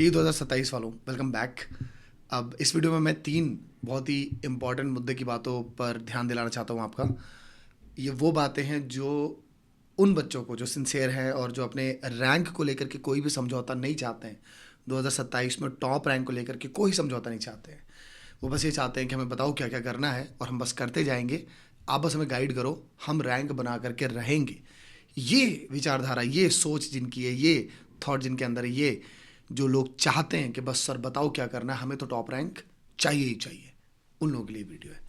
ये 2027 वालों welcome back. अब इस वीडियो में मैं 3 बहुत ही इम्पॉर्टेंट मुद्दे की बातों पर ध्यान दिलाना चाहता हूँ आपका। ये वो बातें हैं जो उन बच्चों को जो सिंसियर हैं और जो अपने रैंक को लेकर के कोई भी समझौता नहीं चाहते हैं। 2027 में टॉप रैंक को लेकर के कोई समझौता नहीं चाहते हैं। वो बस ये चाहते हैं कि हमें बताओ क्या क्या करना है और हम बस करते जाएंगे। आप बस हमें गाइड करो, हम रैंक बना करके रहेंगे। ये विचारधारा, ये सोच जिनकी है, ये थॉट जिनके अंदर है, ये जो लोग चाहते हैं कि बस सर बताओ क्या करना है, हमें तो टॉप रैंक चाहिए ही चाहिए, उन लोगों के लिए वीडियो है।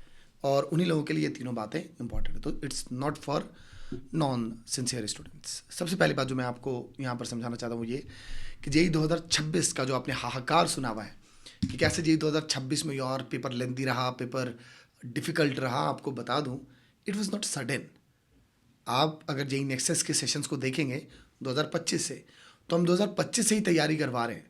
और उन्हीं लोगों के लिए ये तीनों बातें इंपॉर्टेंट है, तो it's not for non sincere students. सबसे पहली बात जो मैं आपको यहाँ पर समझाना चाहता हूँ ये कि जेई 2026 का जो आपने हाहाकार सुना हुआ है कि कैसे जेई 2026 में यार पेपर लेंदी रहा, पेपर डिफ़िकल्ट रहा, आपको बता दूँ इट वॉज नॉट सडन। आप अगर जेई नेक्सस के सेशंस को देखेंगे 2025 से, तो हम 2025 से ही तैयारी करवा रहे हैं।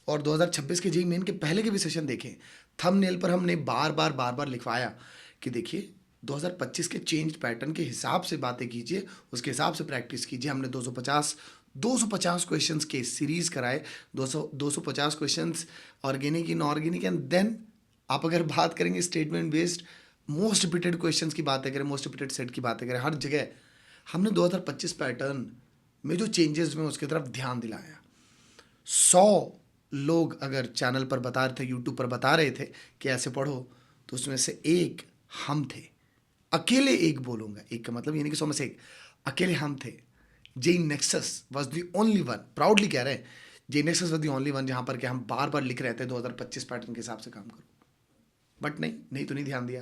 और 2026 के जेई मेन के पहले के भी सेशन देखें, थंबनेल पर हमने बार बार लिखवाया कि देखिए 2025 के चेंज पैटर्न के हिसाब से बातें कीजिए, उसके हिसाब से प्रैक्टिस कीजिए। हमने 250 क्वेश्चंस के सीरीज कराए, 250 questions organic, inorganic, and then आप अगर बात करेंगे statement based most repeated questions की बातें करें, मोस्ट रिपीटेड सेट की बातें करें, हर जगह हमने 2025 पैटर्न में जो चेंजेस हुए उसकी तरफ ध्यान दिलाया। 100 लोग अगर चैनल पर बता रहे थे, यूट्यूब पर बता रहे थे कि ऐसे पढ़ो, तो उसमें से एक हम थे। अकेले एक बोलूँगा, एक का मतलब ये नहीं कि 100 में से एक, अकेले हम थे। JEE Nexus was the only one, proudly कह रहे हैं, JEE Nexus was the only one जहाँ पर कि हम बार लिख रहे थे 2025 पैटर्न के हिसाब से काम करो। बट नहीं तो नहीं ध्यान दिया।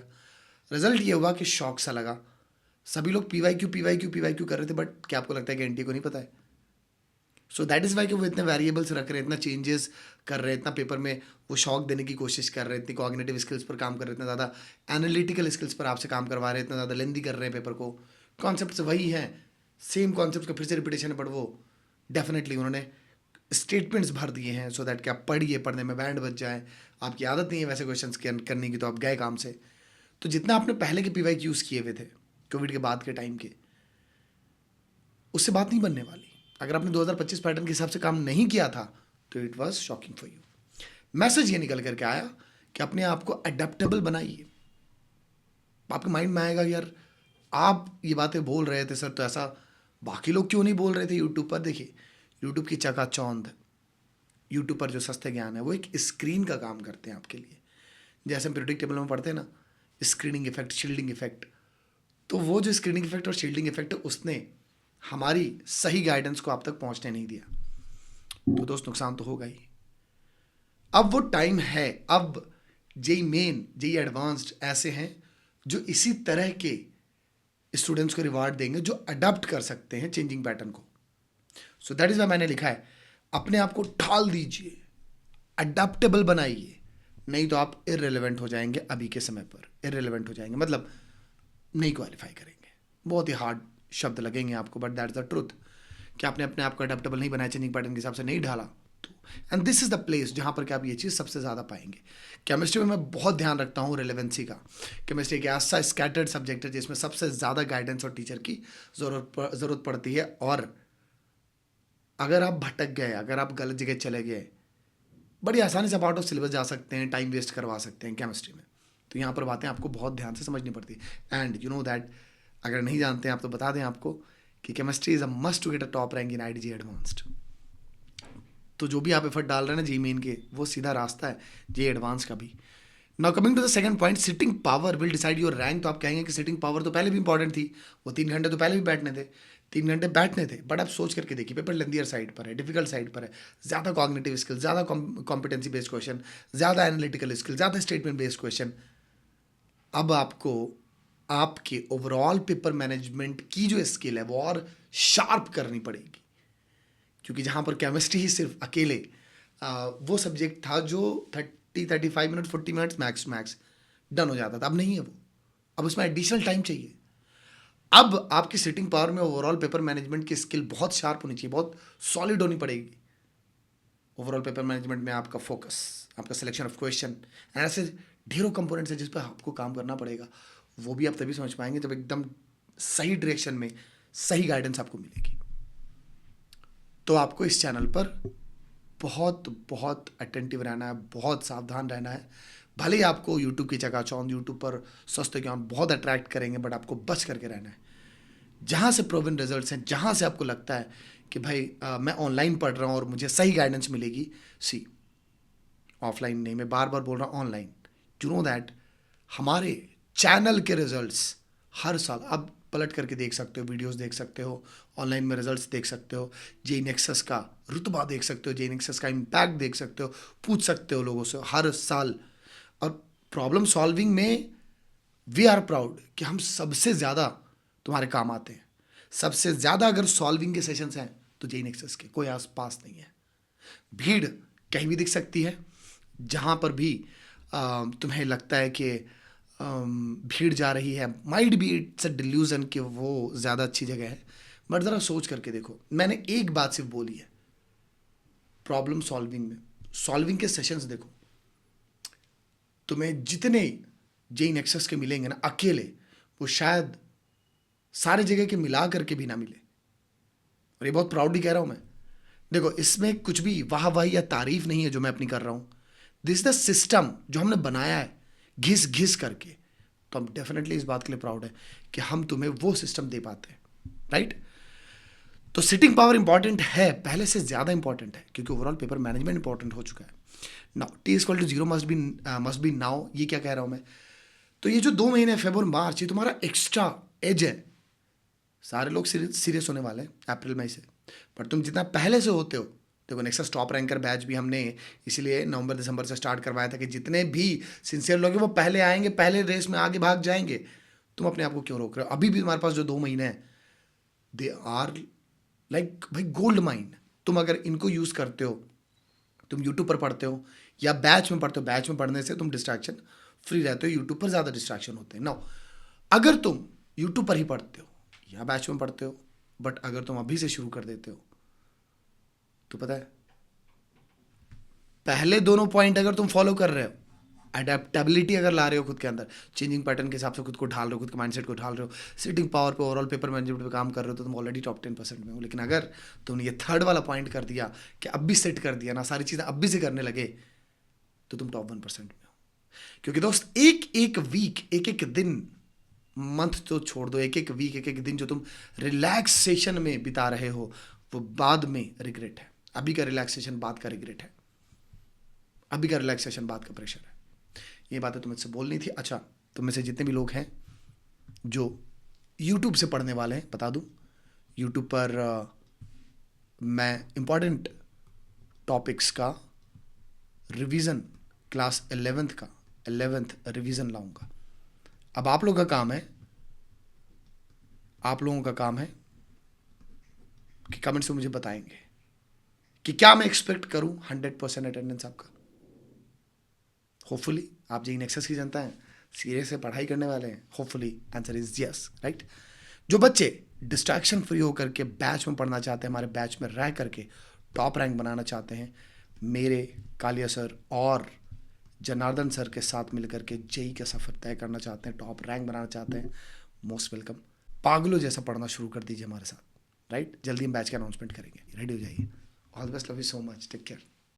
रिजल्ट ये हुआ कि शॉक सा लगा। सभी लोग पी वाई क्यू कर रहे थे, बट क्या आपको लगता है कि एनटी को नहीं पता है? सो दैट इज़ वाई कि वो इतने वेरिएबल्स रख रहे हैं, इतना चेंजेस कर रहे हैं, इतना पेपर में वो शॉक देने की कोशिश कर रहे हैं, इतनी कॉग्निटिव स्किल्स पर काम कर रहे हैं, इतना ज़्यादा एनालिटिकल स्किल्स पर आपसे काम करवा रहे हैं, इतना ज़्यादा लेंदी कर रहे हैं पेपर को। कॉन्सेप्ट वही हैं, सेम कॉन्सेप्ट का फिर से रिपीटेशन है, बट वो डेफिनेटली उन्होंने स्टेटमेंट्स भर दिए हैं सो दैट कि आप पढ़िए, पढ़ने में बैंड बच जाए। आपकी आदत नहीं है वैसे क्वेश्चन करने की, तो आप गए काम से। तो जितना आपने पहले के पी यूज़ किए हुए थे कोविड के बाद के टाइम के, उससे बात नहीं बनने वाली। अगर आपने 2025 पैटर्न के हिसाब से काम नहीं किया था तो it was shocking for you. Message ये निकल करके आया कि अपने आप को अडेप्टेबल बनाइए। आपके माइंड में आएगा यार आप ये बातें बोल रहे थे सर, तो ऐसा बाकी लोग क्यों नहीं बोल रहे थे यूट्यूब पर? देखिए, यूट्यूब की चकाचौंध, यूट्यूब पर जो सस्ते ज्ञान है वो एक स्क्रीन का काम करते हैं आपके लिए। जैसे हम पीरियोडिक टेबल में पढ़ते हैं ना, स्क्रीनिंग इफेक्ट, शील्डिंग इफेक्ट, तो वो जो स्क्रीनिंग इफेक्ट और शील्डिंग इफेक्ट है उसने हमारी सही गाइडेंस को आप तक पहुंचने नहीं दिया। तो दोस्त नुकसान तो होगा ही। अब वो टाइम है, अब जेई मेन, जेई एडवांस्ड ऐसे हैं जो इसी तरह के स्टूडेंट्स को रिवार्ड देंगे जो अडाप्ट कर सकते हैं चेंजिंग पैटर्न को। सो दैट इज वाई मैंने लिखा है अपने आप को ढाल दीजिए, अडेप्टेबल बनाइए, नहीं तो आप इररिलेवेंट हो जाएंगे। अभी के समय पर इररिलेवेंट हो जाएंगे, मतलब नहीं क्वालिफाई करेंगे। बहुत ही हार्ड शब्द लगेंगे आपको, बट दैट्स द ट्रुथ कि आपने अपने आप को अडेप्टेबल नहीं बनाया, चेंजिंग पैटर्न के हिसाब से नहीं ढाला। तो and this is the place जहाँ पर कि आप ये चीज़ सबसे ज़्यादा पाएंगे। केमिस्ट्री में मैं बहुत ध्यान रखता हूँ रिलेवेंसी का। केमिस्ट्री एक ऐसा स्कैटर्ड सब्जेक्ट है जिसमें सबसे ज़्यादा गाइडेंस और टीचर की ज़रूरत पड़ती है। और अगर आप भटक गए, अगर आप गलत जगह चले गए, बड़ी आसानी से आप आउट ऑफ सिलेबस जा सकते हैं, टाइम वेस्ट करवा सकते हैं केमिस्ट्री में। तो यहाँ पर बातें आपको बहुत ध्यान से समझनी पड़ती है। एंड यू नो दैट, अगर नहीं जानते हैं आप तो बता दें आपको कि chemistry is a must to get a top rank in IDG advanced. तो जो भी आप एफर्ट डाल रहे हैं ना जी मेन के, वो सीधा रास्ता है जी एडवांस का भी। Now coming to the second point, sitting power will decide your rank. तो आप कहेंगे कि सिटिंग पावर तो पहले भी इंपॉर्टेंट थी, वो 3 घंटे तो पहले भी बैठने थे, 3 घंटे बैठने थे, बट आप सोच करके देखिए पेपर लेंदियर साइड पर है, डिफिकल्ट साइड पर है, ज़्यादा कॉग्निटिव स्किल, ज़्यादा कॉम्पिटेंसी बेस्ड क्वेश्चन, ज़्यादा एनालिटिकल स्किल, ज़्यादा स्टेटमेंट बेस्ड क्वेश्चन। अब आपको आपके ओवरऑल पेपर मैनेजमेंट की जो स्किल है वो और शार्प करनी पड़ेगी, क्योंकि जहाँ पर केमिस्ट्री ही सिर्फ अकेले वो सब्जेक्ट था जो 35 minute 40 minutes max max done हो जाता था, अब नहीं है वो। अब उसमें एडिशनल टाइम चाहिए। अब आपकी सिटिंग पावर में ओवरऑल पेपर मैनेजमेंट की स्किल बहुत शार्प होनी चाहिए, बहुत सॉलिड होनी पड़ेगी। ओवरऑल पेपर मैनेजमेंट में आपका फोकस, आपका सिलेक्शन ऑफ क्वेश्चन, ऐसे ढेरों कंपोनेंट्स है जिस पर आपको काम करना पड़ेगा। वो भी आप तभी समझ पाएंगे जब एकदम सही डायरेक्शन में सही गाइडेंस आपको मिलेगी। तो आपको इस चैनल पर बहुत बहुत अटेंटिव रहना है, बहुत सावधान रहना है। भले ही आपको यूट्यूब की चकाचौंध, यूट्यूब पर स्वस्थ ज्ञान बहुत अट्रैक्ट करेंगे, बट आपको बच करके रहना है। जहाँ से प्रूवन रिजल्ट्स हैं, जहाँ से आपको लगता है कि भाई मैं ऑनलाइन पढ़ रहा हूँ और मुझे सही गाइडेंस मिलेगी, सी, ऑफलाइन नहीं, मैं बार बार बोल रहा हूँ ऑनलाइन। यू नो दैट हमारे चैनल के रिजल्ट्स हर साल अब पलट करके देख सकते हो, वीडियोस देख सकते हो, ऑनलाइन में रिजल्ट्स देख सकते हो, जेई नेक्सस का रुतबा देख सकते हो, जेई नेक्सस का इम्पैक्ट देख सकते हो, पूछ सकते हो लोगों से हर साल। और प्रॉब्लम सॉल्विंग में वी आर प्राउड कि हम सबसे ज़्यादा तुम्हारे काम आते हैं। सबसे ज़्यादा अगर सॉल्विंग के सेशंस हैं तो जेई नेक्सस के, कोई आस पास नहीं है। भीड़ कहीं भी दिख सकती है, जहाँ पर भी तुम्हें लगता है कि भीड़ जा रही है, might be it's a delusion कि वो ज़्यादा अच्छी जगह है, बट ज़रा सोच करके देखो। मैंने एक बात सिर्फ बोली है, प्रॉब्लम सॉल्विंग में, सॉल्विंग के सेशंस देखो, तुम्हें जितने जेई नेक्सस के मिलेंगे ना अकेले, वो शायद सारे जगह के मिला करके भी ना मिले। और ये बहुत प्राउडली कह रहा हूँ मैं। देखो, इसमें कुछ भी वाह वाह या तारीफ नहीं है जो मैं अपनी कर रहा हूँ। दिस द सिस्टम जो हमने बनाया है घिस घिस करके, तो हम डेफिनेटली इस बात के लिए प्राउड है कि हम तुम्हें वो सिस्टम दे पाते हैं, राइट। तो सिटिंग पावर इंपॉर्टेंट है, पहले से ज़्यादा इंपॉर्टेंट है, क्योंकि ओवरऑल पेपर मैनेजमेंट इंपॉर्टेंट हो चुका है। Now T equal to zero must be now. ये क्या कह रहा हूँ मैं? तो ये जो 2 महीने फरवरी मार्च, ये तुम्हारा एक्स्ट्रा एज है। सारे लोग सीरियस होने वाले हैं अप्रैल मई से, पर तुम जितना पहले से होते हो, देखो नेक्सस टॉप रैंकर बैच भी हमने इसलिए नवंबर दिसंबर से स्टार्ट करवाया था कि जितने भी सिंसियर लोग हैं वो पहले आएंगे, पहले रेस में आगे भाग जाएंगे। तुम अपने आप को क्यों रोक रहे हो? अभी भी तुम्हारे पास जो 2 महीने हैं, दे आर लाइक भाई गोल्ड माइन। तुम अगर इनको यूज़ करते हो, तुम यूट्यूब पर पढ़ते हो या बैच में पढ़ते हो, बैच में पढ़ने से तुम डिस्ट्रैक्शन फ्री रहते हो, यूट्यूब पर ज़्यादा डिस्ट्रैक्शन होते हैं। नाउ अगर तुम यूट्यूब पर ही पढ़ते हो या बैच में पढ़ते हो, बट अगर तुम अभी से शुरू कर देते हो, तो पता है पहले दोनों पॉइंट अगर तुम फॉलो कर रहे हो, अडेप्टेबिलिटी अगर ला रहे हो खुद के अंदर, चेंजिंग पैटर्न के हिसाब से खुद को ढाल रहे हो, खुद के माइंडसेट को ढाल रहे हो, सिटिंग पावर पे, ओवरऑल पेपर मैनेजमेंट पे काम कर रहे हो, तो तुम ऑलरेडी टॉप 10% में हो। लेकिन अगर तुमने ये थर्ड वाला पॉइंट कर दिया कि अब भी सेट कर दिया ना, सारी चीज़ें अब भी से करने लगे, तो तुम टॉप 1% में हो। क्योंकि दोस्त एक एक वीक, एक एक दिन, मंथ तो छोड़ दो, एक एक वीक, एक एक दिन जो तुम रिलैक्सेशन में बिता रहे हो, वो बाद में रिग्रेट है। अभी का रिलैक्सेशन बाद का रिग्रेट है, अभी का रिलैक्सेशन बाद का प्रेशर है। ये बातें तुम मुझसे बोलनी थी। अच्छा, तुम में से जितने भी लोग हैं जो यूट्यूब से पढ़ने वाले हैं, बता दूं, यूट्यूब पर मैं इंपॉर्टेंट टॉपिक्स का रिवीजन, क्लास 11th रिवीजन लाऊंगा। अब आप लोगों का काम है कि कमेंट्स में मुझे बताएंगे कि क्या मैं एक्सपेक्ट करूं 100% अटेंडेंस आपका। होपफुली आप जेई नेक्सस की जनता हैं, सीरियस से पढ़ाई करने वाले हैं, hopefully answer is yes, right. जो बच्चे डिस्ट्रैक्शन फ्री होकर के बैच में पढ़ना चाहते हैं, हमारे बैच में रह करके टॉप रैंक बनाना चाहते हैं, मेरे कालिया सर और जनार्दन सर के साथ मिलकर के जेई का सफ़र तय करना चाहते हैं, टॉप रैंक बनाना चाहते हैं, मोस्ट वेलकम। पागलों जैसा पढ़ना शुरू कर दीजिए हमारे साथ, राइट। जल्दी हम बैच का अनाउंसमेंट करेंगे, रेडी हो जाइए। All the best, love you so much, take care.